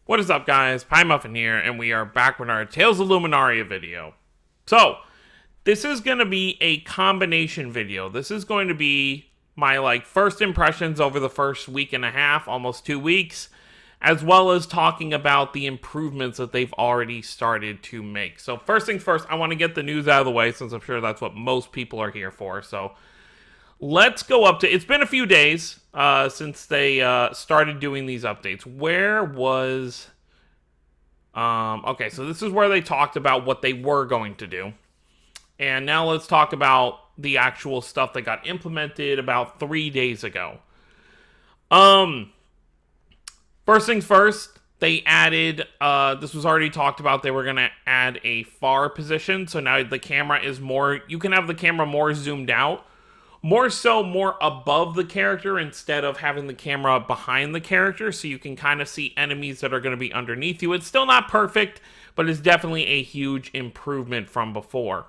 What is up, guys? Pie Muffin here, and we are back with our Tales of Luminaria video. So, this is going to be a combination video. This is going to be my first impressions over the first week and a half, almost 2 weeks, as well as talking about the improvements that they've already started to make. So, first things first, I want to get the news out of the way, since I'm sure that's what most people are here for. So, let's go up to... It's been a few days since they started doing these updates. Where was... okay, so this is where they talked about what they were going to do. And now let's talk about the actual stuff that got implemented about 3 days ago. First things first, they added... this was already talked about. They were going to add a far position. So now the camera is more... You can have the camera more zoomed out. More above the character instead of having the camera behind the character, so you can kind of see enemies that are going to be underneath you. It's still not perfect, but it's definitely a huge improvement from before.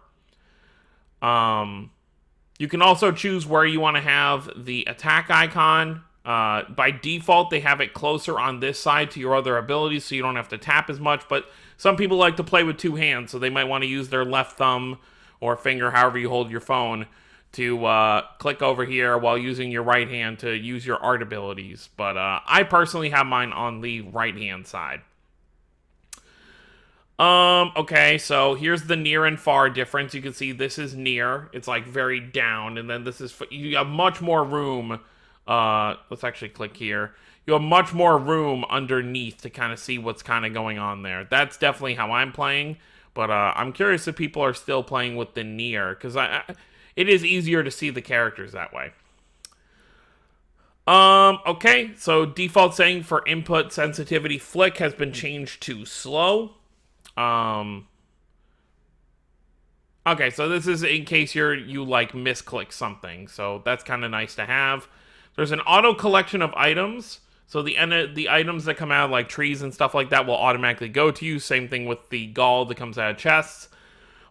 You can also choose where you want to have the attack icon. By default, they have it closer on this side to your other abilities, so you don't have to tap as much, but some people like to play with two hands, so they might want to use their left thumb or finger, however you hold your phone, to click over here while using your right hand to use your art abilities. But I personally have mine on the right-hand side. Okay, so here's the near and far difference. You can see this is near. It's like very down, and then this is... You have much more room. Let's actually click here. You have much more room underneath to kind of see what's kind of going on there. That's definitely how I'm playing, but I'm curious if people are still playing with the near, because it is easier to see the characters that way. Okay, so default setting for input sensitivity flick has been changed to slow. Okay, so this is in case you misclick something, so that's kind of nice to have. There's an auto collection of items, so the items that come out of like trees and stuff like that will automatically go to you. Same thing with the gall that comes out of chests.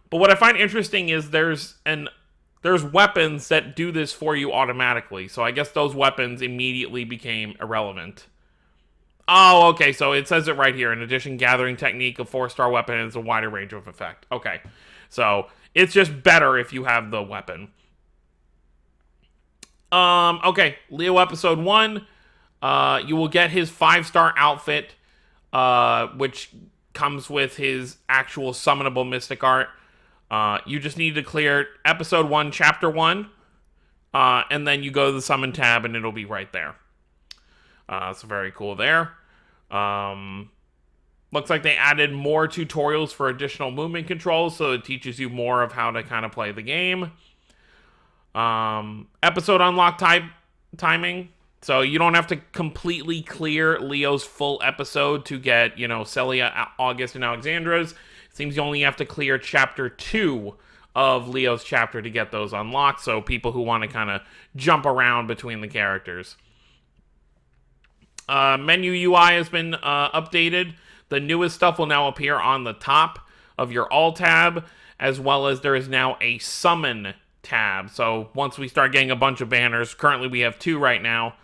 But what I find interesting is there's weapons that do this for you automatically. So I guess those weapons immediately became irrelevant. Oh, okay, so it says it right here. In addition, gathering technique of 4-star weapon has a wider range of effect. Okay, so it's just better if you have the weapon. Okay, Leo episode 1. You will get his 5-star outfit, which comes with his actual summonable mystic art. You just need to clear episode 1, chapter 1, and then you go to the summon tab and it'll be right there. So very cool there. Looks like they added more tutorials for additional movement controls, so it teaches you more of how to kind of play the game. Episode unlock timing. So you don't have to completely clear Leo's full episode to get, Celia, August, and Alexandra's. It seems you only have to clear chapter 2 of Leo's chapter to get those unlocked, so people who want to kind of jump around between the characters. Menu UI has been updated. The newest stuff will now appear on the top of your All tab, as well as there is now a Summon tab. So once we start getting a bunch of banners, currently we have 2 right now,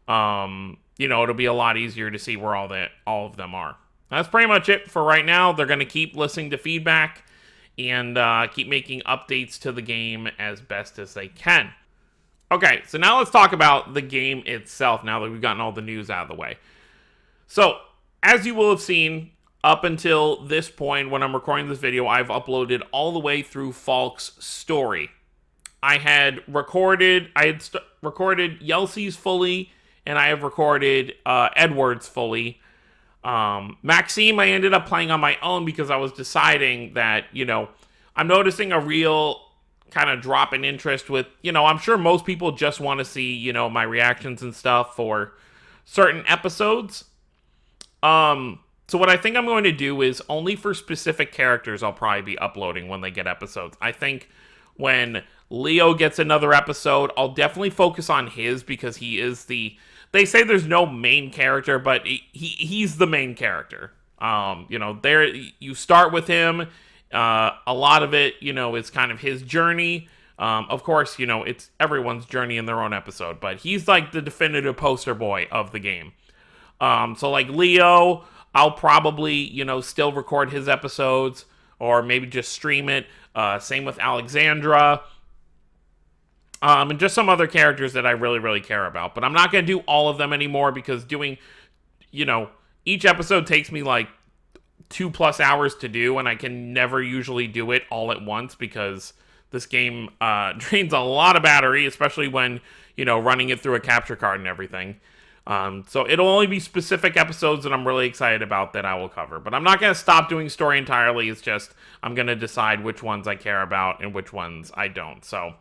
it'll be a lot easier to see where all of them are. That's pretty much it for right now. They're going to keep listening to feedback and keep making updates to the game as best as they can. Okay, so now let's talk about the game itself now that we've gotten all the news out of the way. So, as you will have seen, up until this point when I'm recording this video, I've uploaded all the way through Falk's story. I had recorded Yelsey's fully, and I have recorded Edward's fully. Maxime, I ended up playing on my own because I was deciding that, I'm noticing a real kind of drop in interest with, I'm sure most people just want to see, my reactions and stuff for certain episodes. So what I think I'm going to do is only for specific characters I'll probably be uploading when they get episodes. I think when Leo gets another episode, I'll definitely focus on his because he is they say there's no main character, but he's the main character. There you start with him. A lot of it, is kind of his journey. Of course, it's everyone's journey in their own episode, but he's like the definitive poster boy of the game. So like Leo, I'll probably, still record his episodes or maybe just stream it. Same with Alexandra. And just some other characters that I really, really care about. But I'm not going to do all of them anymore because doing, each episode takes me like 2+ hours to do, and I can never usually do it all at once because this game drains a lot of battery, especially when, running it through a capture card and everything. So it'll only be specific episodes that I'm really excited about that I will cover. But I'm not going to stop doing story entirely. It's just I'm going to decide which ones I care about and which ones I don't. So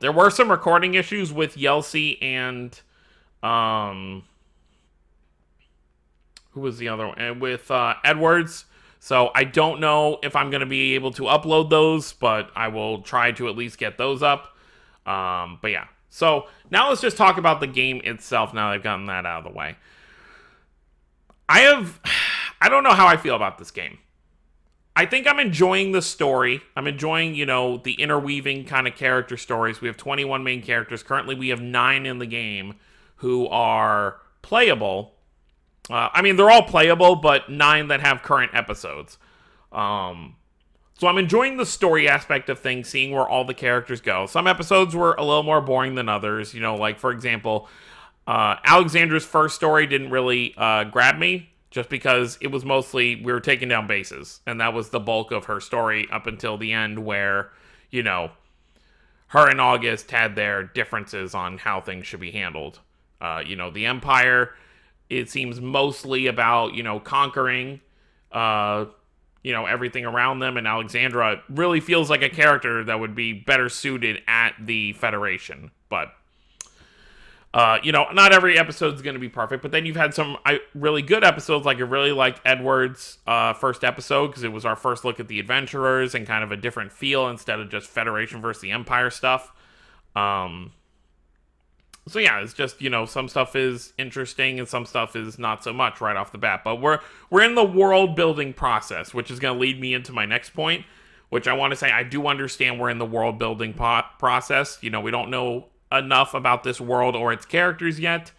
there were some recording issues with Yelsey and who was the other one? With Edwards. So I don't know if I'm going to be able to upload those, but I will try to at least get those up. But yeah. So now let's just talk about the game itself now that I've gotten that out of the way. I don't know how I feel about this game. I think I'm enjoying the story. I'm enjoying, the interweaving kind of character stories. We have 21 main characters. Currently, we have 9 in the game who are playable. They're all playable, but 9 that have current episodes. So I'm enjoying the story aspect of things, seeing where all the characters go. Some episodes were a little more boring than others. Like, for example, Alexandra's first story didn't really grab me, just because it was mostly we were taking down bases. And that was the bulk of her story up until the end where, her and August had their differences on how things should be handled. The Empire, it seems mostly about, conquering everything around them, and Alexandra really feels like a character that would be better suited at the Federation. But, not every episode is going to be perfect, but then you've had some really good episodes. Like, I really liked Edward's first episode, because it was our first look at the Adventurers and kind of a different feel instead of just Federation versus the Empire stuff. So yeah, it's just, some stuff is interesting and some stuff is not so much right off the bat. But we're in the world building process, which is going to lead me into my next point, which I want to say I do understand we're in the world building process. We don't know enough about this world or its characters yet.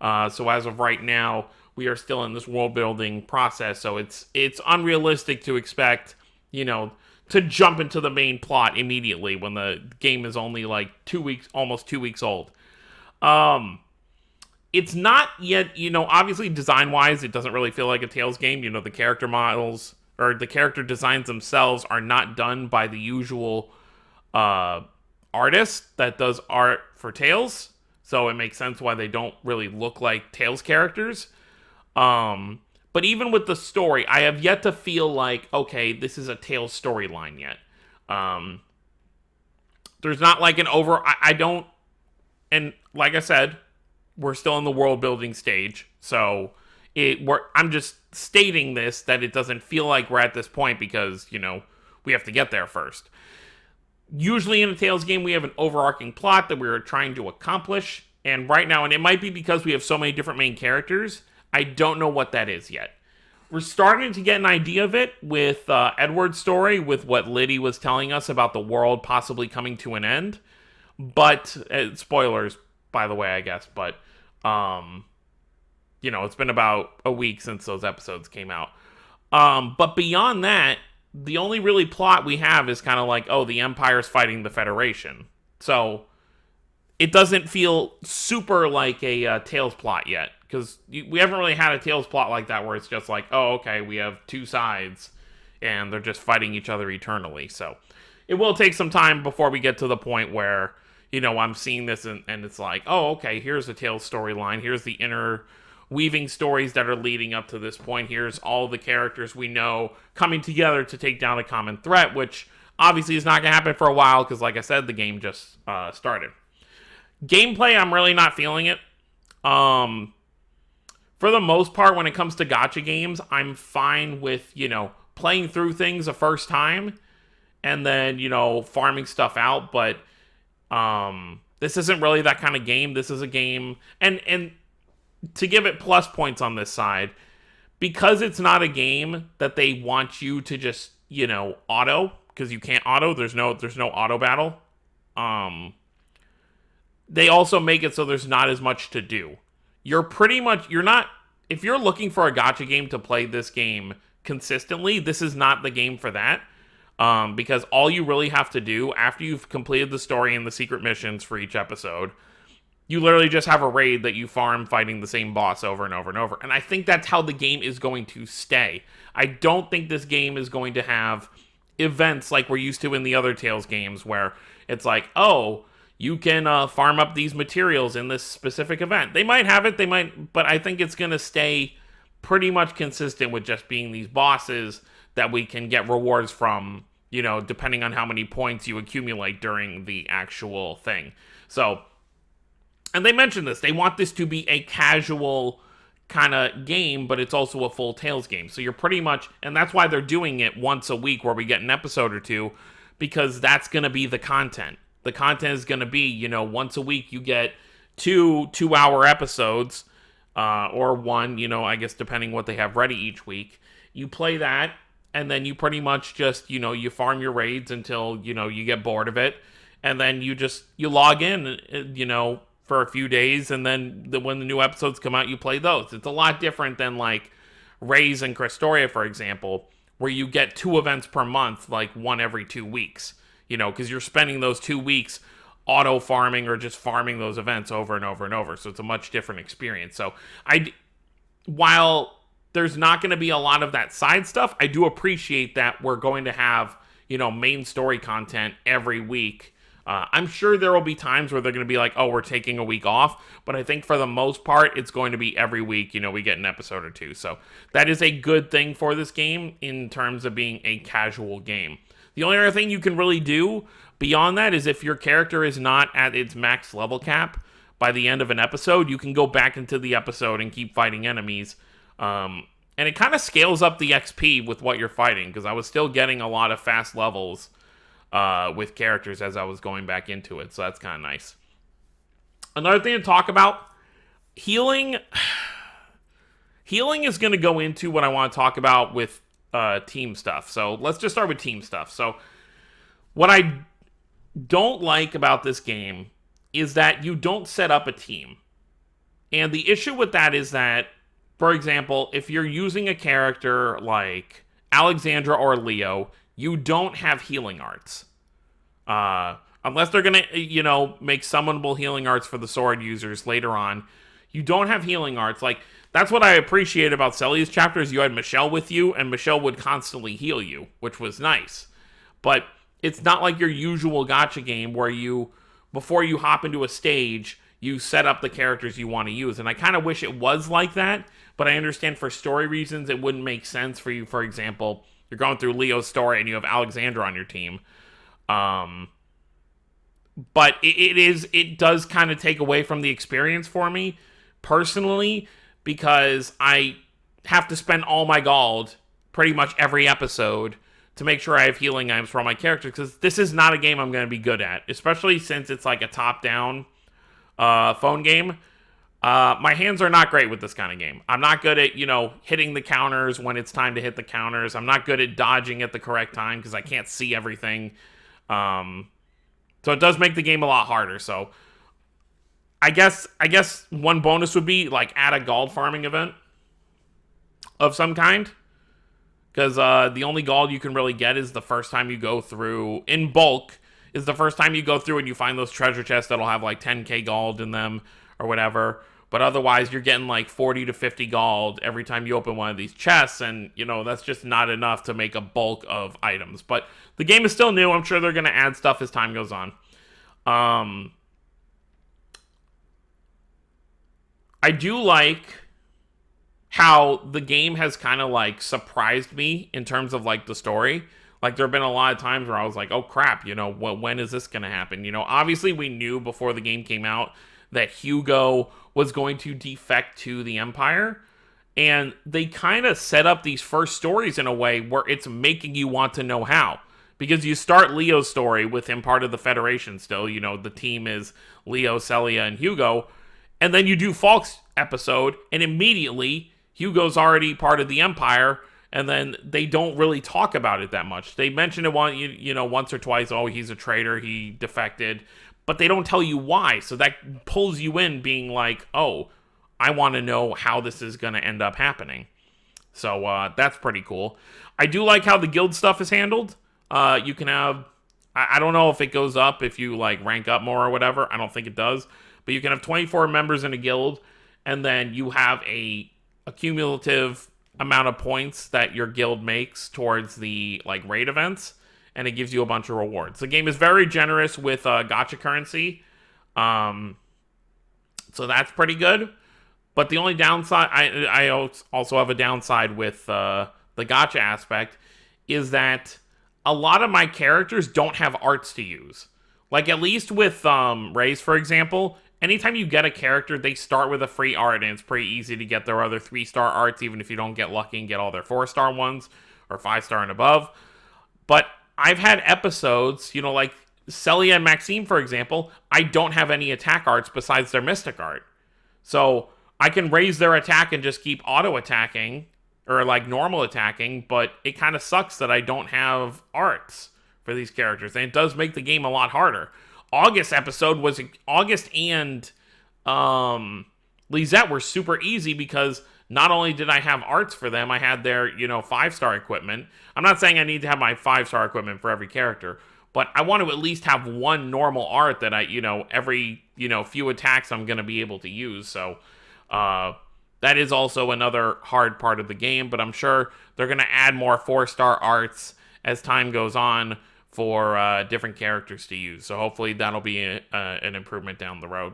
So as of right now, we are still in this world building process. So it's unrealistic to expect, to jump into the main plot immediately when the game is only like almost 2 weeks old. It's not yet, obviously design-wise, it doesn't really feel like a Tales game. The character models, or the character designs themselves are not done by the usual, artist that does art for Tales. So it makes sense why they don't really look like Tales characters. But even with the story, I have yet to feel like, okay, this is a Tales storyline yet. There's not like an I don't, and like I said, we're still in the world building stage, so I'm just stating this, that it doesn't feel like we're at this point because, we have to get there first. Usually in a Tales game, we have an overarching plot that we're trying to accomplish, and right now, and it might be because we have so many different main characters, I don't know what that is yet. We're starting to get an idea of it with Edward's story, with what Liddy was telling us about the world possibly coming to an end. But, spoilers, by the way, I guess, but, it's been about a week since those episodes came out. But beyond that, the only really plot we have is kind of like, oh, the Empire's fighting the Federation. So, it doesn't feel super like a Tales plot yet, because we haven't really had a Tales plot like that where it's just like, oh, okay, we have two sides, and they're just fighting each other eternally. So, it will take some time before we get to the point where, I'm seeing this and it's like, oh, okay, here's the Tales storyline. Here's the interweaving stories that are leading up to this point. Here's all the characters we know coming together to take down a common threat, which obviously is not going to happen for a while because, like I said, the game just started. Gameplay, I'm really not feeling it. For the most part, when it comes to gacha games, I'm fine with, playing through things the first time and then, farming stuff out, but this isn't really that kind of game. This is a game, and to give it plus points on this side, because it's not a game that they want you to just, auto, because you can't auto. There's no auto battle. They also make it so there's not as much to do. You're not if you're looking for a gacha game to play this game consistently, this is not the game for that. Because all you really have to do after you've completed the story and the secret missions for each episode, you literally just have a raid that you farm fighting the same boss over and over and over. And I think that's how the game is going to stay. I don't think this game is going to have events like we're used to in the other Tales games where it's like, oh, you can farm up these materials in this specific event. They might have it, but I think it's going to stay pretty much consistent with just being these bosses that we can get rewards from, depending on how many points you accumulate during the actual thing. So, and they mentioned this, they want this to be a casual kind of game, but it's also a full Tales game. So you're pretty much, and that's why they're doing it once a week where we get an episode or two, because that's going to be the content. The content is going to be, once a week you get two 2-hour episodes, or one, I guess depending what they have ready each week. You play that, and then you pretty much just, you farm your raids until, you get bored of it. And then you log in, for a few days, and then when the new episodes come out, you play those. It's a lot different than, like, Raze and Crestoria, for example, where you get 2 events per month, like one every 2 weeks. Because you're spending those 2 weeks auto-farming or just farming those events over and over and over. So it's a much different experience. So while there's not going to be a lot of that side stuff, I do appreciate that we're going to have, main story content every week. I'm sure there will be times where they're going to be like, oh, we're taking a week off. But I think for the most part, it's going to be every week, we get an episode or 2. So that is a good thing for this game in terms of being a casual game. The only other thing you can really do beyond that is if your character is not at its max level cap by the end of an episode, you can go back into the episode and keep fighting enemies. And it kind of scales up the XP with what you're fighting, because I was still getting a lot of fast levels with characters as I was going back into it. So that's kind of nice. Another thing to talk about, healing. Healing is going to go into what I want to talk about with team stuff. So let's just start with team stuff. So what I don't like about this game is that you don't set up a team. And the issue with that is that, for example, if you're using a character like Alexandra or Leo, you don't have healing arts. Unless they're going to, make summonable healing arts for the sword users later on, you don't have healing arts. Like, that's what I appreciate about Celia's chapters. You had Michelle with you, and Michelle would constantly heal you, which was nice. But it's not like your usual gacha game where before you hop into a stage, you set up the characters you want to use. And I kind of wish it was like that, but I understand for story reasons it wouldn't make sense for you. For example, you're going through Leo's story and you have Alexandra on your team. But it does kind of take away from the experience for me, personally, because I have to spend all my gold pretty much every episode to make sure I have healing items for all my characters, because this is not a game I'm going to be good at, especially since it's like a top-down phone game. My hands are not great with this kind of game. I'm not good at, hitting the counters when it's time to hit the counters. I'm not good at dodging at the correct time because I can't see everything. So it does make the game a lot harder. So I guess one bonus would be, like, add a gold farming event of some kind. Because the only gold you can really get is the first time you go through, in bulk, is the first time you go through and you find those treasure chests that'll have, like, 10k gold in them or whatever. But otherwise, you're getting, like, 40 to 50 gold every time you open one of these chests. And, that's just not enough to make a bulk of items. But the game is still new. I'm sure they're going to add stuff as time goes on. I do like how the game has kind of, like, surprised me in terms of, like, the story. Like, there have been a lot of times where I was like, oh crap, when is this going to happen? Obviously we knew before the game came out that Hugo was going to defect to the Empire. And they kind of set up these first stories in a way where it's making you want to know how. Because you start Leo's story with him part of the Federation still. The team is Leo, Celia, and Hugo. And then you do Falk's episode, and immediately Hugo's already part of the Empire, and then they don't really talk about it that much. They mention it once or twice, oh, he's a traitor, he defected, but they don't tell you why. So that pulls you in being like, oh, I want to know how this is going to end up happening. So that's pretty cool. I do like how the guild stuff is handled. You can have, I don't know if it goes up if you like rank up more or whatever. I don't think it does. But you can have 24 members in a guild, and then you have a cumulative amount of points that your guild makes towards the like raid events, and it gives you a bunch of rewards. The game is very generous with gacha currency, so that's pretty good. But the only downside, I also have a downside with the gacha aspect, is that a lot of my characters don't have arts to use. Like, at least with Raze, for example, anytime you get a character, they start with a free art, and it's pretty easy to get their other 3-star arts, even if you don't get lucky and get all their 4-star ones, or 5-star and above. But I've had episodes, like Celia and Maxime, for example, I don't have any attack arts besides their mystic art. So I can raise their attack and just keep auto-attacking, or like normal attacking, but it kind of sucks that I don't have arts for these characters, and it does make the game a lot harder. August and Lisette were super easy because not only did I have arts for them, I had their, 5-star equipment. I'm not saying I need to have my 5-star equipment for every character, but I want to at least have one normal art that I, every, few attacks I'm going to be able to use. So, that is also another hard part of the game, but I'm sure they're going to add more 4-star arts as time goes on for different characters to use. So hopefully that'll be an improvement down the road.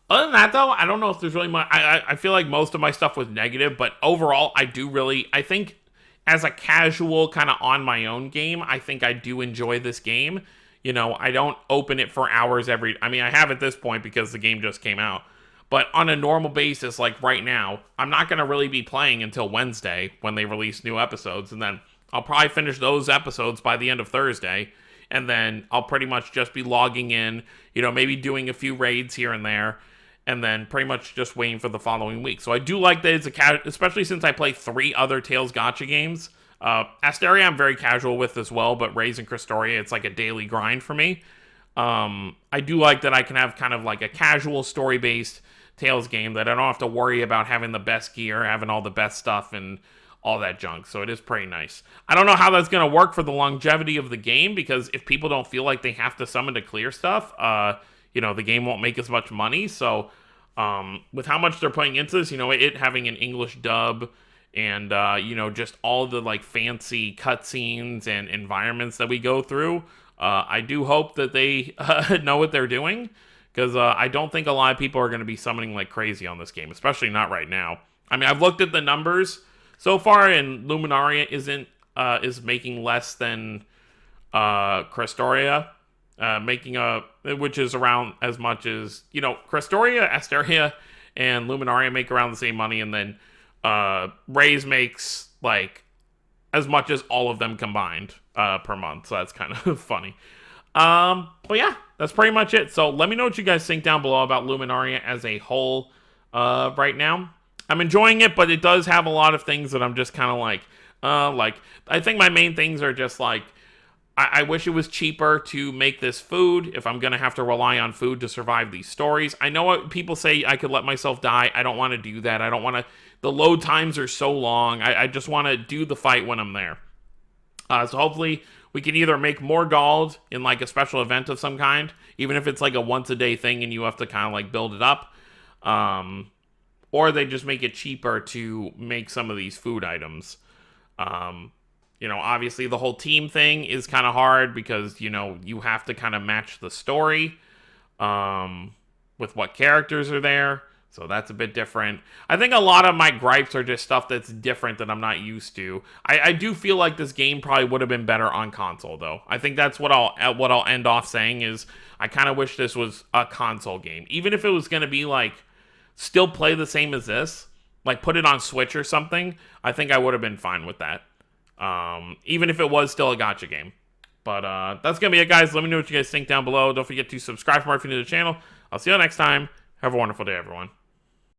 Other than that, though, I don't know if there's really much. I feel like most of my stuff was negative, but overall, I think as a casual kind of on my own game, I think I do enjoy this game. I don't open it for hours I have at this point because the game just came out. But on a normal basis, like right now, I'm not going to really be playing until Wednesday when they release new episodes, and then I'll probably finish those episodes by the end of Thursday, and then I'll pretty much just be logging in, maybe doing a few raids here and there, and then pretty much just waiting for the following week. So I do like that it's especially since I play 3 other Tales gacha games. Asteria I'm very casual with as well, but Raze and Christoria, it's like a daily grind for me. I do like that I can have kind of like a casual story-based Tales game that I don't have to worry about having the best gear, having all the best stuff, and all that junk. So it is pretty nice. I don't know how that's going to work for the longevity of the game, because if people don't feel like they have to summon to clear stuff, the game won't make as much money. So with how much they're putting into this, it having an English dub and, just all the like fancy cutscenes and environments that we go through, I do hope that they know what they're doing, because I don't think a lot of people are going to be summoning like crazy on this game, especially not right now. I've looked at the numbers so far, and Luminaria is making less than Christoria, which is around as much as, Christoria, Asteria, and Luminaria make around the same money, and then Raze makes like as much as all of them combined per month. So that's kind of funny. But yeah, that's pretty much it. So let me know what you guys think down below about Luminaria as a whole right now. I'm enjoying it, but it does have a lot of things that I'm just kind of like I think my main things are just like, I wish it was cheaper to make this food if I'm going to have to rely on food to survive these stories. I know what people say I could let myself die. I don't want to do that. I don't want to. The load times are so long. I just want to do the fight when I'm there. So hopefully we can either make more gold in like a special event of some kind, even if it's like a once a day thing and you have to kind of like build it up. Or they just make it cheaper to make some of these food items. Obviously the whole team thing is kind of hard because, you have to kind of match the story with what characters are there. So that's a bit different. I think a lot of my gripes are just stuff that's different that I'm not used to. I do feel like this game probably would have been better on console, though. I think that's what I'll end off saying is I kind of wish this was a console game. Even if it was going to be like still play the same as this, like put it on Switch or something, I think I would have been fine with that. Even if it was still a gacha game. But that's going to be it, guys. Let me know what you guys think down below. Don't forget to subscribe for more if you're new to the channel. I'll see you next time. Have a wonderful day, everyone.